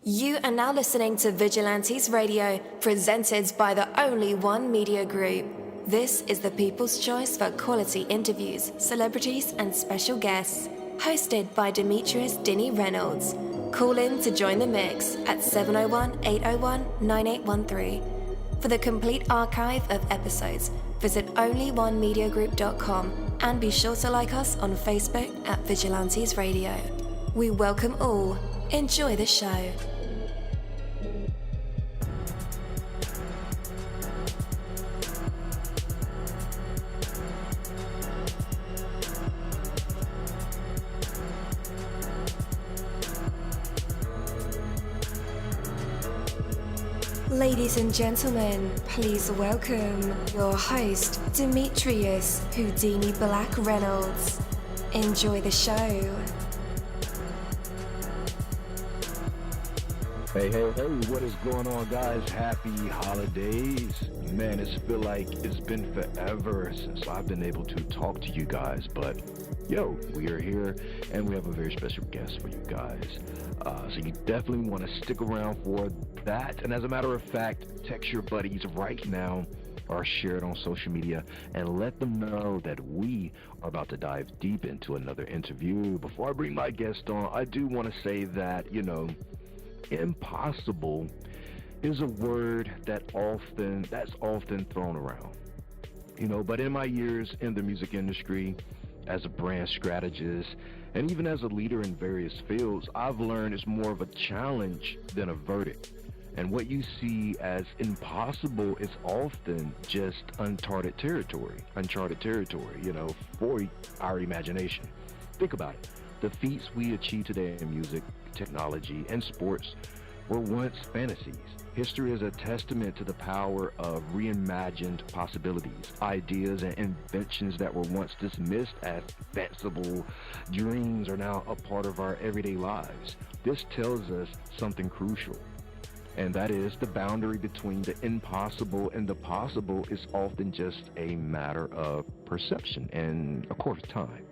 You are now listening to Vigilantes-Radio, presented by the Only One Media Group. This is the people's choice for quality interviews, celebrities, and special guests. Hosted by Demetrius-Reynolds. Call in to join the mix at 701-801-9813. For the complete archive of episodes, visit onlyonemediagroup.com and be sure to like us on Facebook at Vigilantes Radio. We welcome all. Enjoy the show. Ladies and gentlemen, please welcome your host, Demetrius-Reynolds. Enjoy the show. Hey, what is going on, guys? Happy holidays. Man, it's feel like it's been forever since I've been able to talk to you guys, but yo, we are here and we have a very special guest for you guys. So you definitely want to stick around for that. And as a matter of fact, text your buddies right now or share it on social media and let them know that we are about to dive deep into another interview. Before I bring my guest on, I do want to say that, impossible is a word that's often thrown around. But in my years in the music industry, as a brand strategist, and even as a leader in various fields, I've learned it's more of a challenge than a verdict. And what you see as impossible is often just uncharted territory, for our imagination. Think about it. The feats we achieve today in music, technology, and sports were once fantasies. History is a testament to the power of reimagined possibilities. Ideas and inventions that were once dismissed as fanciful dreams are now a part of our everyday lives. This tells us something crucial, and that is the boundary between the impossible and the possible is often just a matter of perception and, of course, time.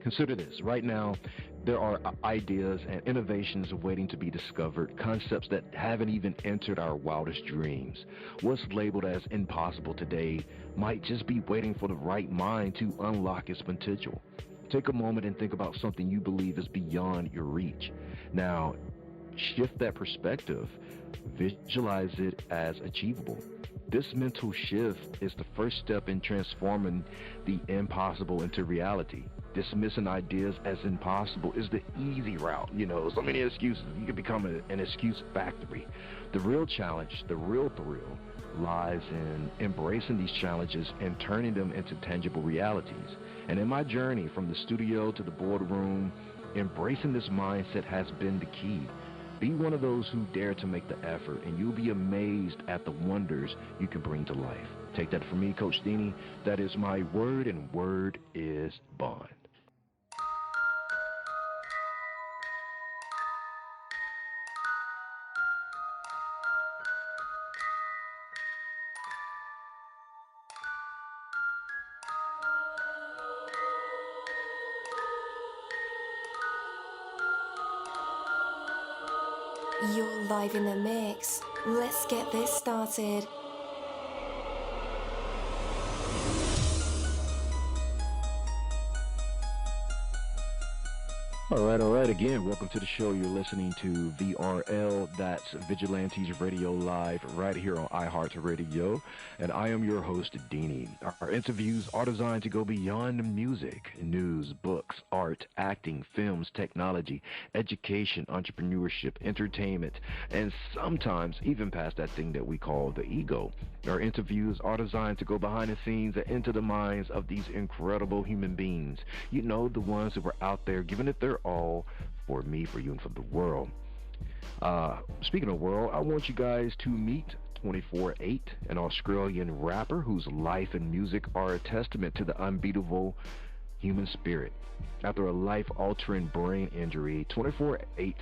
Consider this. Right now, there are ideas and innovations waiting to be discovered, concepts that haven't even entered our wildest dreams. What's labeled as impossible today might just be waiting for the right mind to unlock its potential. Take a moment and think about something you believe is beyond your reach. Now, shift that perspective. Visualize it as achievable. This mental shift is the first step in transforming the impossible into reality. Dismissing ideas as impossible is the easy route. So many excuses. You can become an excuse factory. The real challenge, the real thrill, lies in embracing these challenges and turning them into tangible realities. And in my journey from the studio to the boardroom, embracing this mindset has been the key. Be one of those who dare to make the effort, and you'll be amazed at the wonders you can bring to life. Take that from me, Coach Dini. That is my word, and word is bond. You're live in the mix. Let's get this started. All right. Again, welcome to the show. You're listening to VRL, that's Vigilantes Radio Live, right here on iHeartRadio, and I am your host, Dini. Our interviews are designed to go beyond music, news, books, art, acting, films, technology, education, entrepreneurship, entertainment, and sometimes even past that thing that we call the ego. Our interviews are designed to go behind the scenes and into the minds of these incredible human beings. The ones who were out there giving it their all for me, for you, and for the world. Speaking of world, I want you guys to meet 24/8, an Australian rapper whose life and music are a testament to the unbeatable human spirit. After a life-altering brain injury, 24/8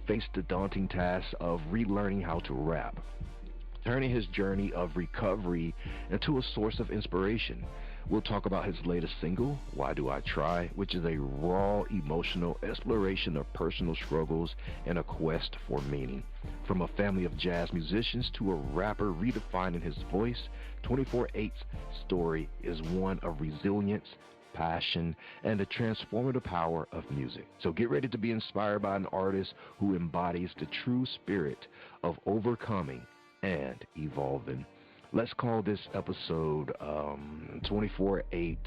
faced the daunting task of relearning how to rap, turning his journey of recovery into a source of inspiration. We'll talk about his latest single, Why Do I Try, which is a raw, emotional exploration of personal struggles and a quest for meaning. From a family of jazz musicians to a rapper redefining his voice, 24/8's story is one of resilience, passion, and the transformative power of music. So get ready to be inspired by an artist who embodies the true spirit of overcoming and evolving. Let's call this episode 24/8,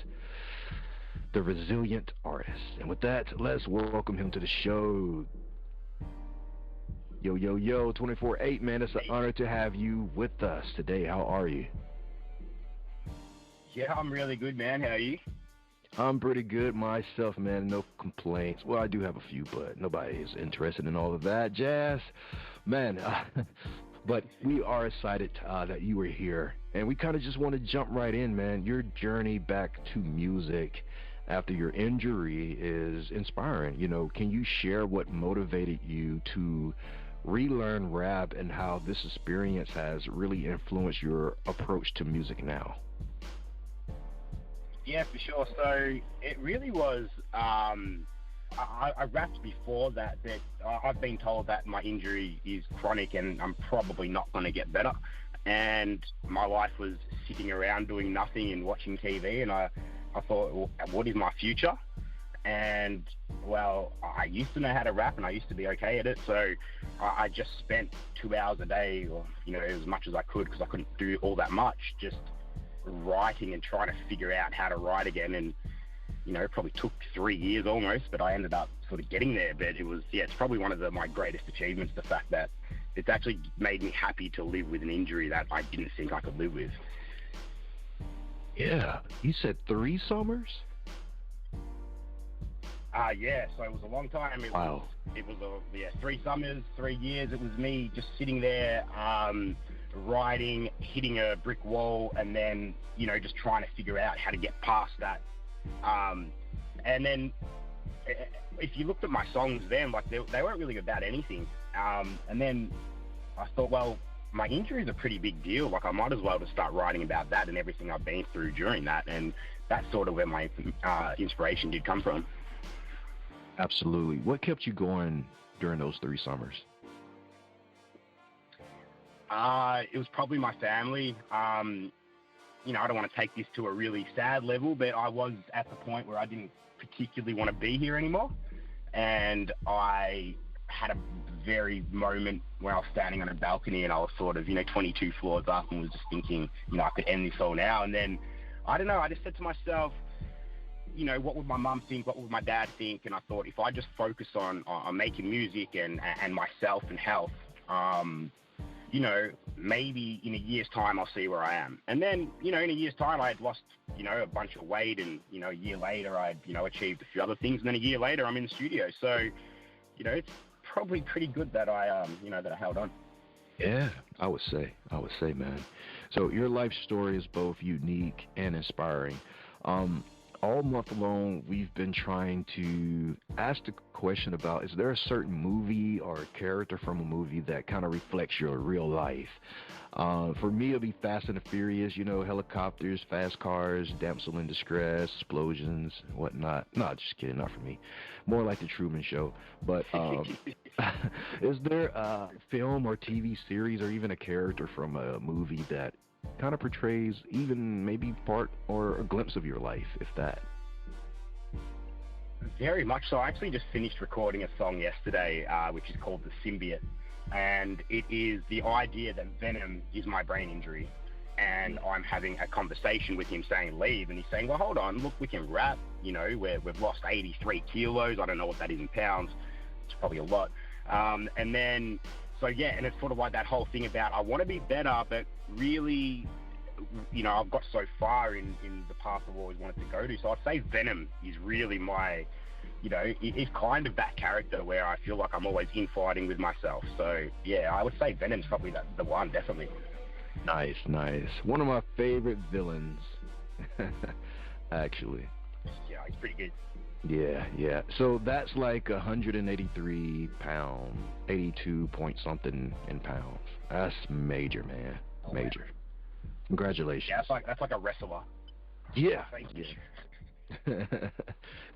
The Resilient Artist. And with that, let's welcome him to the show. Yo, 24/8, man, it's an honor to have you with us today. How are you? Yeah, I'm really good, man. How are you? I'm pretty good myself, man. No complaints. Well, I do have a few, but nobody is interested in all of that jazz. Man, but we are excited that you were here. And we kind of just want to jump right in, man. Your journey back to music after your injury is inspiring. You know, can you share what motivated you to relearn rap and how this experience has really influenced your approach to music now? Yeah, for sure. So it really was, I rapped before that I've been told that my injury is chronic and I'm probably not going to get better. And my life was sitting around doing nothing and watching TV. And I thought, well, what is my future? And, well, I used to know how to rap and I used to be okay at it. So I just spent 2 hours a day, or, you know, as much as I could, because I couldn't do all that much, just writing and trying to figure out how to write again. And, you know, it probably took 3 years almost, but I ended up sort of getting there. But it was, yeah, it's probably one of my greatest achievements, the fact that it's actually made me happy to live with an injury that I didn't think I could live with. Yeah, you said 3 summers? Yeah, so it was a long time. Wow. It was 3 summers, 3 years. It was me just sitting there, writing, hitting a brick wall, and then, you know, just trying to figure out how to get past that. And then if you looked at my songs then, like, they weren't really about anything. And then I thought, well, my injury is a pretty big deal. Like, I might as well just start writing about that and everything I've been through during that. And that's sort of where my inspiration did come from. Absolutely. What kept you going during those 3 summers? It was probably my family. You know, I don't want to take this to a really sad level, but I was at the point where I didn't particularly want to be here anymore. And I had a very moment where I was standing on a balcony and I was sort of, you know, 22 floors up and was just thinking, you know, I could end this all now. And then, I don't know, I just said to myself, you know, what would my mum think? What would my dad think? And I thought, if I just focus on making music and myself and health, you know, maybe in a year's time I'll see where I am. And then, you know, in a year's time I had lost, you know, a bunch of weight, and, you know, a year later I'd, you know, achieved a few other things, and then a year later I'm in the studio. So, you know, it's probably pretty good that I, you know, that I held on. Yeah, I would say, man. So your life story is both unique and inspiring. All month long, we've been trying to ask the question about, is there a certain movie or a character from a movie that kind of reflects your real life? For me, it'll be Fast and the Furious, you know, helicopters, fast cars, damsel in distress, explosions, whatnot. No, just kidding, not for me. More like The Truman Show. But is there a film or TV series or even a character from a movie that kind of portrays even maybe part or a glimpse of your life, if that? Very much so. I actually just finished recording a song yesterday, which is called The Symbiote. And it is the idea that Venom is my brain injury. And I'm having a conversation with him saying, leave. And he's saying, well, hold on, look, we can rap. You know, we've lost 83 kilos. I don't know what that is in pounds. It's probably a lot. And then, so yeah, and it's sort of like that whole thing about, I want to be better, but really, you know, I've got so far in the path I've always wanted to go to. So I'd say Venom is really my, you know, it's kind of that character where I feel like I'm always infighting with myself. So yeah, I would say Venom's probably the one, definitely. Nice. One of my favorite villains, actually. Yeah, he's pretty good. Yeah. So that's like 183 pounds, 82 point something in pounds. That's major, man. Major. Congratulations. Yeah, that's like a wrestler. Yeah. Thank you.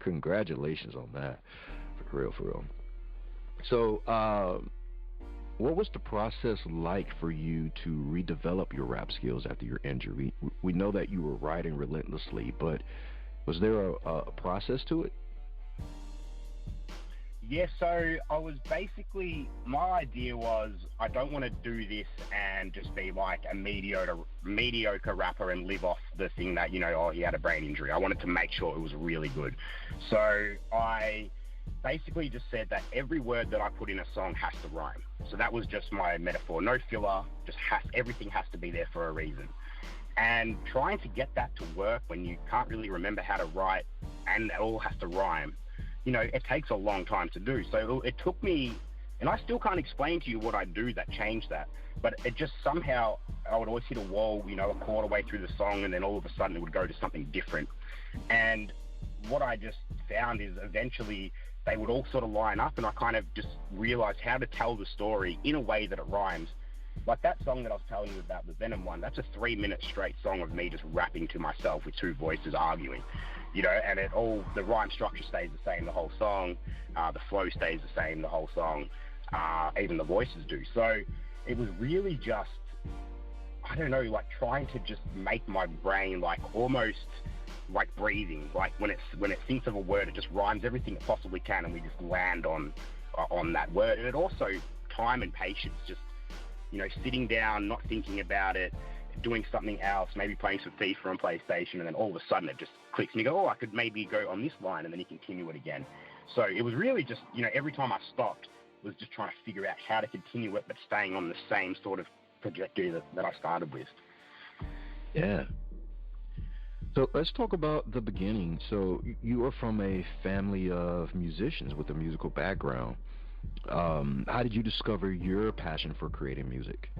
Congratulations on that. For real, for real. So, what was the process like for you to redevelop your rap skills after your injury? We know that you were writing relentlessly, but was there a process to it? Yeah, so I was basically, my idea was I don't want to do this and just be like a mediocre rapper and live off the thing that, oh, he had a brain injury. I wanted to make sure it was really good. So I basically just said that every word that I put in a song has to rhyme. So that was just my metaphor. No filler, everything has to be there for a reason. And trying to get that to work when you can't really remember how to write and it all has to rhyme, it takes a long time to do. So it took me, and I still can't explain to you what I do that changed that, but it just somehow, I would always hit a wall, a quarter way through the song, and then all of a sudden it would go to something different. And what I just found is eventually they would all sort of line up, and I kind of just realized how to tell the story in a way that it rhymes. Like that song that I was telling you about, the Venom one, that's a 3-minute straight song of me just rapping to myself with two voices arguing. And the rhyme structure stays the same the whole song, the flow stays the same the whole song, even the voices do. So it was really just, I don't know, like trying to just make my brain like almost like breathing. Like when it thinks of a word, it just rhymes everything it possibly can, and we just land on that word. And it also time and patience, just sitting down, not thinking about it, doing something else, maybe playing some FIFA on PlayStation, and then all of a sudden it just clicks and you go, oh, I could maybe go on this line, and then you continue it again. So it was really just, every time I stopped was just trying to figure out how to continue it, but staying on the same sort of trajectory that I started with. Yeah. So let's talk about the beginning. So you are from a family of musicians with a musical background. How did you discover your passion for creating music?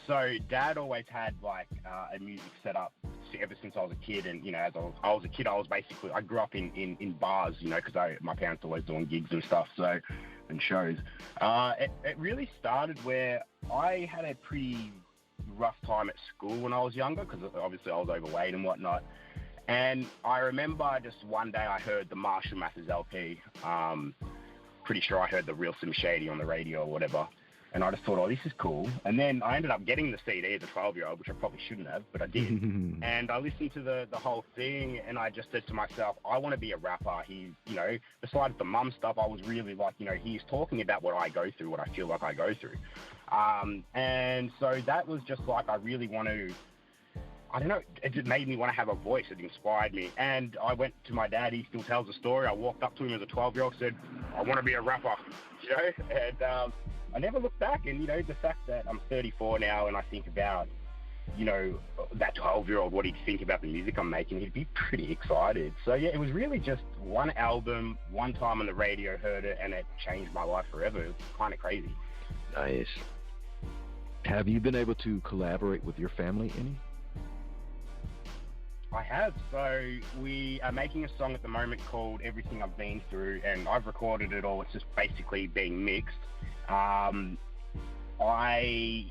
So Dad always had like a music set up ever since I was a kid, and as I was a kid, I grew up in bars, because my parents were always doing gigs and stuff, and shows. It really started where I had a pretty rough time at school when I was younger, because obviously I was overweight and whatnot. And I remember just one day I heard the Marshall Mathers LP. Pretty sure I heard the Real Slim Shady on the radio or whatever. And I just thought, oh, this is cool. And then I ended up getting the CD as a 12-year-old, which I probably shouldn't have, but I did. And I listened to the whole thing, and I just said to myself, I want to be a rapper. Besides the mum stuff, I was really like, he's talking about what I go through, what I feel like I go through. And so that was just like, I really want to, I don't know, it just made me want to have a voice. It inspired me. And I went to my dad. He still tells the story. I walked up to him as a 12-year-old, said, I want to be a rapper, and I never looked back. And, the fact that I'm 34 now and I think about, that 12-year-old, what he'd think about the music I'm making, he'd be pretty excited. So, yeah, it was really just one album, one time on the radio, heard it, and it changed my life forever. It was kind of crazy. Nice. Have you been able to collaborate with your family any? I have. So we are making a song at the moment called Everything I've Been Through, and I've recorded it all. It's just basically being mixed. I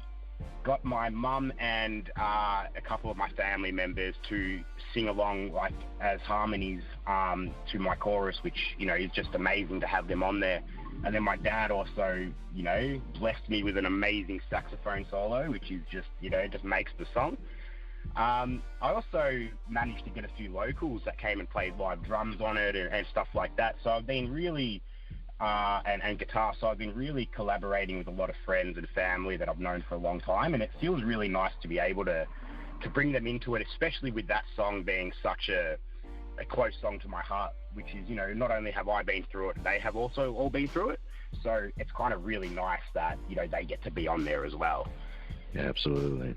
got my mum and a couple of my family members to sing along like as harmonies to my chorus, which, is just amazing to have them on there. And then my dad also, blessed me with an amazing saxophone solo, which is just, just makes the song. I also managed to get a few locals that came and played live drums on it and stuff like that. So I've been really, and guitar, so I've been really collaborating with a lot of friends and family that I've known for a long time, and it feels really nice to be able to bring them into it, especially with that song being such a close song to my heart, which is, not only have I been through it, they have also all been through it. So it's kind of really nice that, they get to be on there as well. Yeah, absolutely.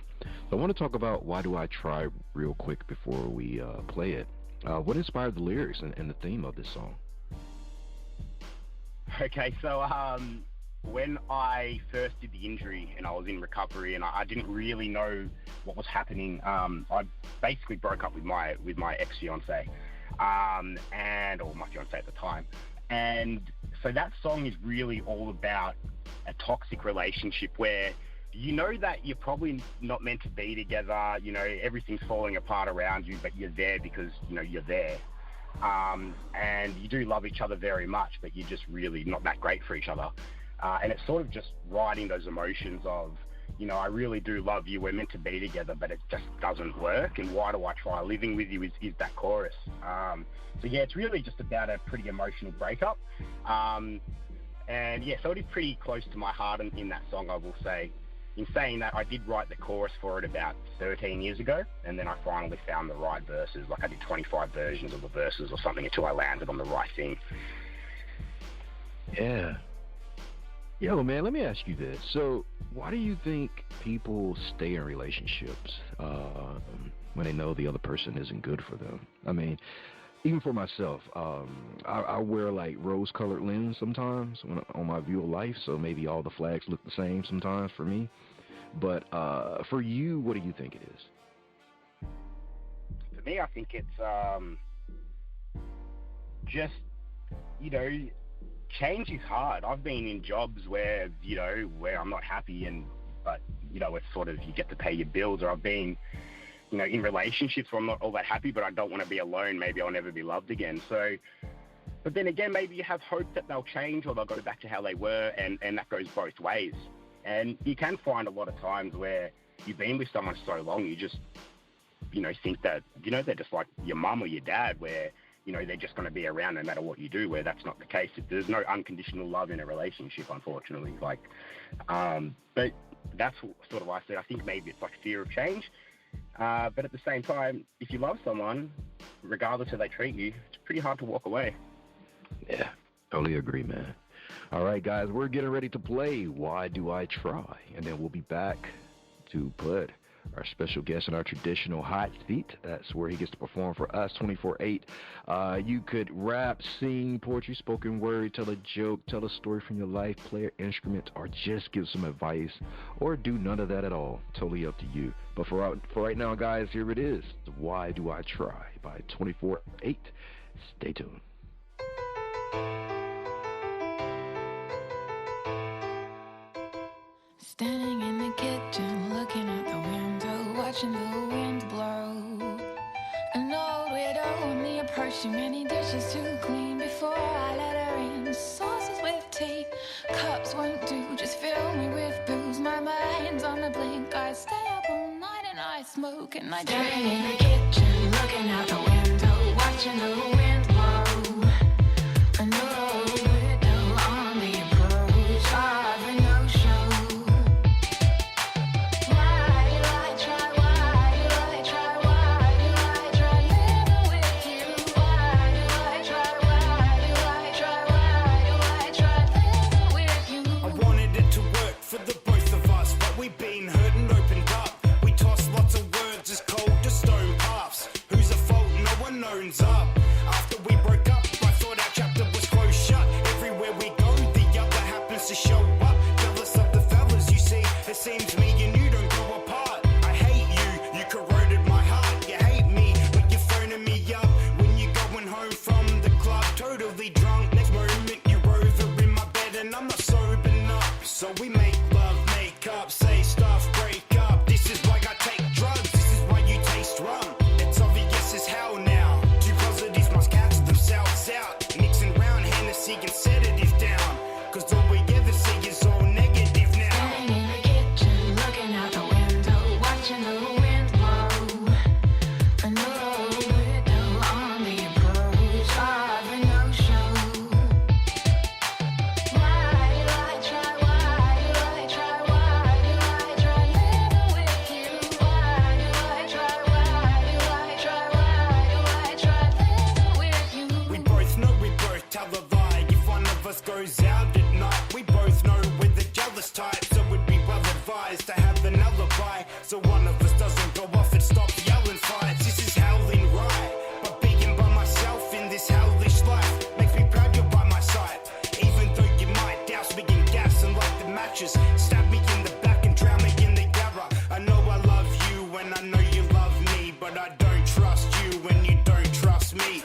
I want to talk about Why Do I Try real quick before we play it. What inspired the lyrics and the theme of this song? Okay, so when I first did the injury and I was in recovery and I didn't really know what was happening, I basically broke up with my ex-fiance, or my fiance at the time. And so that song is really all about a toxic relationship where you know that you're probably not meant to be together. You know, everything's falling apart around you, but you're there because, you know, you're there. And you do love each other very much, but you're just really not that great for each other. And it's sort of just riding those emotions of, you know, I really do love you, we're meant to be together, but it just doesn't work, and why do I try? Living with you is that chorus. So yeah, it's really just about a pretty emotional breakup. And yeah, so it is pretty close to my heart in that song, I will say. In saying that, I did write the chorus for it about 13 years ago, and then I finally found the right verses. Like, I did 25 versions of the verses or something until I landed on the right thing. Yeah. Yo, man, let me ask you this. So, why do you think people stay in relationships when they know the other person isn't good for them? I mean, even for myself, I wear, like, rose-colored lens sometimes on my view of life, so maybe all the flags look the same sometimes for me. But for you, what do you think it is? For me, I think it's just, you know, change is hard. I've been in jobs where, you know, where I'm not happy, but, you know, it's sort of, you get to pay your bills. Or I've been, you know, in relationships where I'm not all that happy, but I don't want to be alone. Maybe I'll never be loved again. So, but then again, maybe you have hope that they'll change or they'll go back to how they were, and that goes both ways. And you can find a lot of times where you've been with someone so long, you just, you know, think that, you know, they're just like your mum or your dad, where, you know, they're just going to be around no matter what you do, where that's not the case. There's no unconditional love in a relationship, unfortunately. Like, but that's sort of why I said I think maybe it's like fear of change. But at the same time, if you love someone, regardless of how they treat you, it's pretty hard to walk away. Yeah, totally agree, man. All right, guys, we're getting ready to play Why Do I Try? And then we'll be back to put our special guest in our traditional hot seat. That's where he gets to perform for us 24/8. You could rap, sing, poetry, spoken word, tell a joke, tell a story from your life, play an instrument, or just give some advice, or do none of that at all. Totally up to you. But for right now, guys, here it is. Why Do I Try by 24/8. Stay tuned. Standing in the kitchen, looking out the window, watching the wind blow. An old widow, me approached too many dishes to clean before I let her in. Sauces with tea, cups won't do, just fill me with booze. My mind's on the blink, I stay up all night and I smoke and I drink. Standing in the kitchen, looking out the window, watching the wind blow. An old widow on the approach of a no-show. Up. After we broke up, I thought our chapter was closed shut. Everywhere we go, the other happens to show up. Jealous of the fellas, you see. It seems me and you don't go apart. I hate you, you corroded my heart. You hate me, but you're phoning me up when you're going home from the club, totally drunk. Next moment you're over in my bed and I'm not sobering up. So we make love, make up, say stuff, break up. This is why I take drugs, this is why you taste rum. It's obvious as hell now. Out, mixing round Hennessy and sedatives down, cause all we ever see is all negative now. Standing in the kitchen, looking out the window, watching the wind blow. An old widow on the approach of a no-show. Why do I try, why do I try, why do I try living with you? Why do I try, why do I try, why do I try living with you? We both know we both tell a lie. If one of us goes out at night, we both know we're the jealous type. So it'd be well advised to have an alibi, so one of us doesn't go off and stop yelling fights. This is howling right, but being by myself in this hellish life makes me proud you're by my side. Even though you might douse me in gas and light the matches, stab me in the back and drown me in the yarra. I know I love you and I know you love me, but I don't trust you when you don't trust me.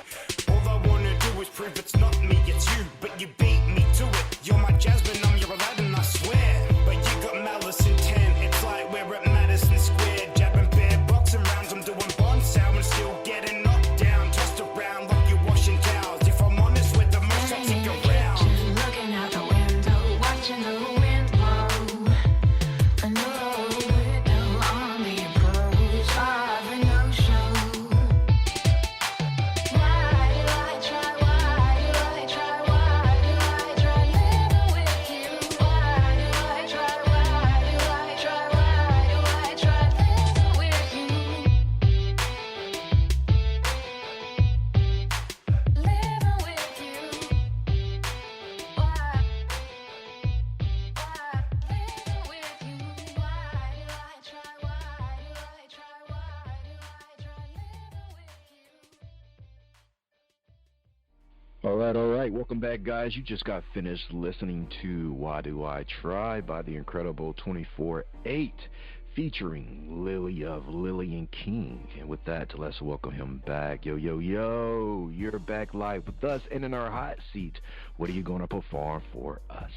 All I wanna do is prove it's not me, it's you, but you beat me to it. You're my Jasmine, I'm your Aladdin, I swear. But you got malice intent All right. Welcome back, guys. You just got finished listening to Why Do I Try by the incredible 24/8, featuring Lily of Lillian King. And with that, let's welcome him back. Yo, you're back live with us and in our hot seat. What are you going to perform for us?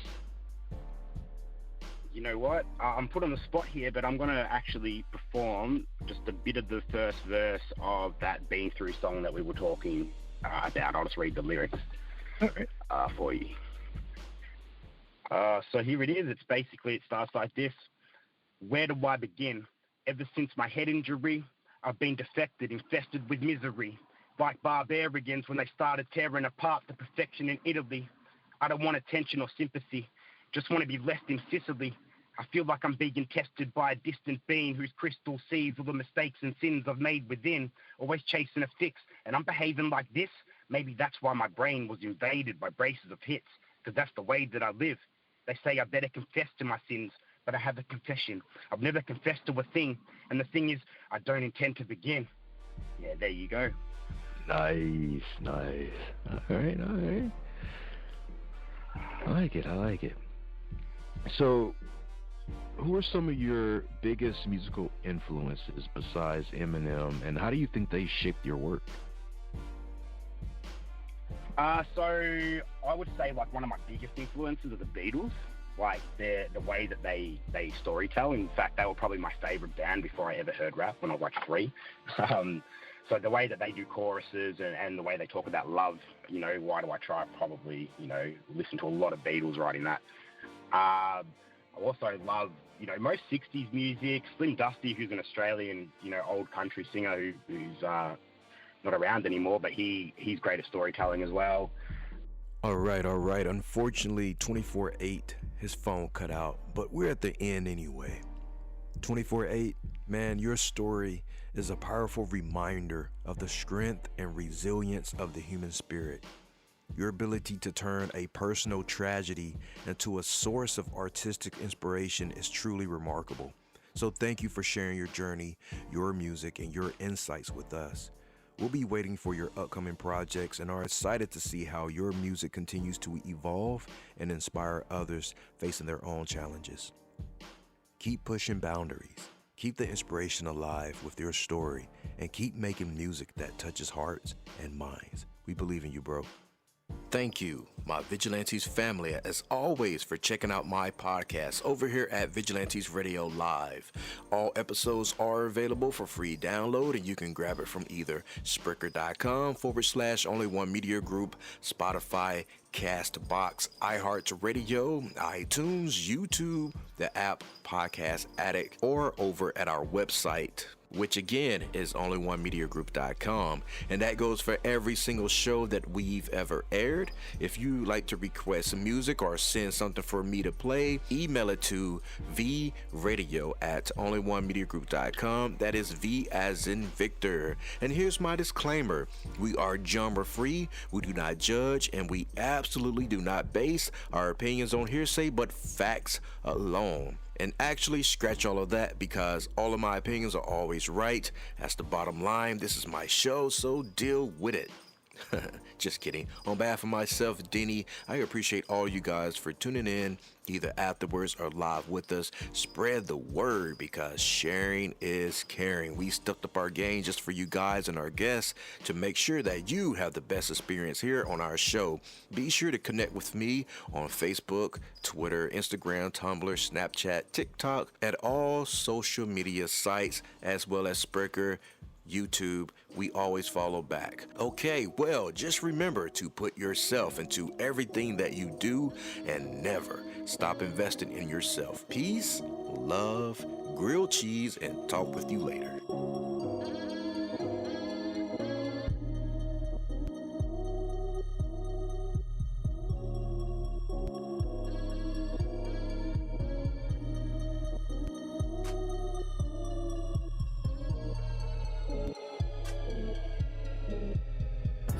You know what? I'm put on the spot here, but I'm going to actually perform just a bit of the first verse of that Been Through song that we were talking about. I'll just read the lyrics for you. So here it is. It starts like this. Where do I begin? Ever since my head injury, I've been defected, infested with misery. Like barbarians when they started tearing apart the perfection in Italy. I don't want attention or sympathy. Just want to be left in Sicily. I feel like I'm being tested by a distant being whose crystal sees all the mistakes and sins I've made within, always chasing a fix, and I'm behaving like this. Maybe that's why my brain was invaded by braces of hits, because that's the way that I live. They say I better confess to my sins, but I have a confession. I've never confessed to a thing, and the thing is, I don't intend to begin. Yeah, there you go. Nice. All right. I like it. So, who are some of your biggest musical influences besides Eminem, and how do you think they shaped your work? So I would say like one of my biggest influences are the Beatles. Like the way that they storytell. In fact, they were probably my favorite band before I ever heard rap when I was like 3. So the way that they do choruses and the way they talk about love, why do I try? Probably, listen to a lot of Beatles writing that. I also love, most 60s music. Slim Dusty, who's an Australian, old country singer who's not around anymore, but he's great at storytelling as well. All right. Unfortunately, 24/8, his phone cut out, but we're at the end anyway. 24/8, man, your story is a powerful reminder of the strength and resilience of the human spirit. Your ability to turn a personal tragedy into a source of artistic inspiration is truly remarkable. So thank you for sharing your journey, your music, and your insights with us. We'll be waiting for your upcoming projects and are excited to see how your music continues to evolve and inspire others facing their own challenges. Keep pushing boundaries. Keep the inspiration alive with your story and keep making music that touches hearts and minds. We believe in you, bro. Thank you, my Vigilantes family, as always, for checking out my podcast over here at Vigilantes Radio Live. All episodes are available for free download, and you can grab it from either Spreaker.com/Only One Media Group, Spotify, Castbox, iHeartRadio, iTunes, YouTube, the app Podcast Addict, or over at our website, which again is onlyonemediagroup.com, and that goes for every single show that we've ever aired. If you like to request some music or send something for me to play, email it to vradio@onlyonemediagroup.com. That is V as in Victor. And here's my disclaimer: we are genre free, we do not judge, and we absolutely do not base our opinions on hearsay but facts alone. And actually, scratch all of that, because all of my opinions are always right. That's the bottom line. This is my show, so deal with it. Just kidding. On behalf of myself, Denny, I appreciate all you guys for tuning in, either afterwards or live with us. Spread the word, because sharing is caring. We stepped up our game just for you guys and our guests to make sure that you have the best experience here on our show. Be sure to connect with me on Facebook, Twitter, Instagram, Tumblr, Snapchat, TikTok, at all social media sites, as well as Spreaker, YouTube. We always follow back. Okay, well, just remember to put yourself into everything that you do and never stop investing in yourself. Peace, love, grilled cheese, and talk with you later.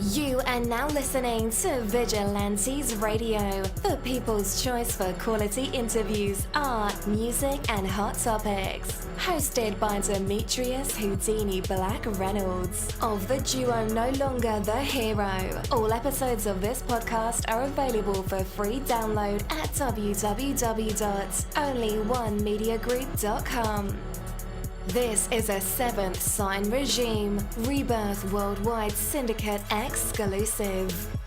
You are now listening to Vigilantes Radio, the people's choice for quality interviews, art, music, and hot topics. Hosted by Demetrius Houdini Black-Reynolds of the duo No Longer the Hero. All episodes of this podcast are available for free download at www.onlyonemediagroup.com. This is a Seventh Sign Regime Rebirth Worldwide Syndicate exclusive.